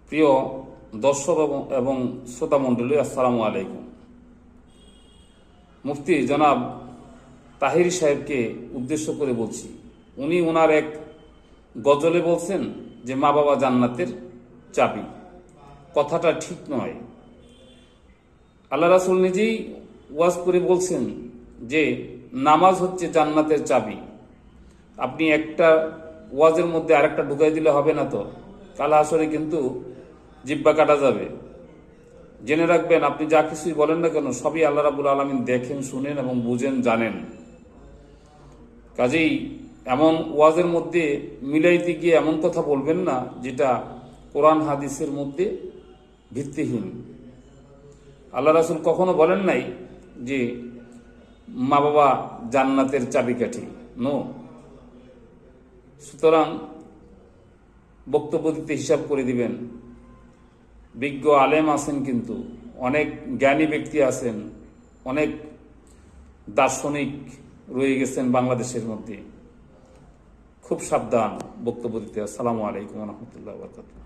প্রিয় দর্শক এবং শ্রোতা মণ্ডলী, আসসালামু আলাইকুম। মুফতি জনাব তাহিরি সাহেবকে উদ্দেশ্য করে বলছি। উনি ওনার এক গজলে বলছেন যে মা বাবা জান্নাতের চাবি। কথাটা ঠিক নয়। আল্লাহ রাসূল নিজেই ওয়াজ করে বলছেন যে নামাজ হচ্ছে জান্নাতের চাবি। আপনি একটা ওয়াজের মধ্যে আরেকটা ঢুকাই দিলে হবে না তো, কাল হাসরে কিন্তু জিব্বা কাটা যাবে। জেনে রাখবেন, আপনি যা কিছুই বলেন না কেন সবই আল্লাহ রাব্বুল আলামিন দেখেন, শুনেন এবং বুঝেন, জানেন। কাজেই এমন ওয়াজের মধ্যে মিলাইতে গিয়ে এমন কথা বলবেন না যেটা কোরআন হাদিসের মধ্যে ভিত্তিহীন। আল্লাহ রাসূল কখনো বলেন নাই যে মা বাবা জান্নাতের চাবিকাঠি, নো। সুতরাং বক্তব্য দিতে হিসাব করে দিবেন। বিজ্ঞ আলেম আছেন, কিন্তু অনেক জ্ঞানী ব্যক্তি আছেন, অনেক দার্শনিক রয়ে গেছেন বাংলাদেশের মধ্যে। খুব সাবধান বক্তব্য দিতে। আসসালামু আলাইকুম ওয়া রাহমাতুল্লাহি ওয়া বারাকাতুহু।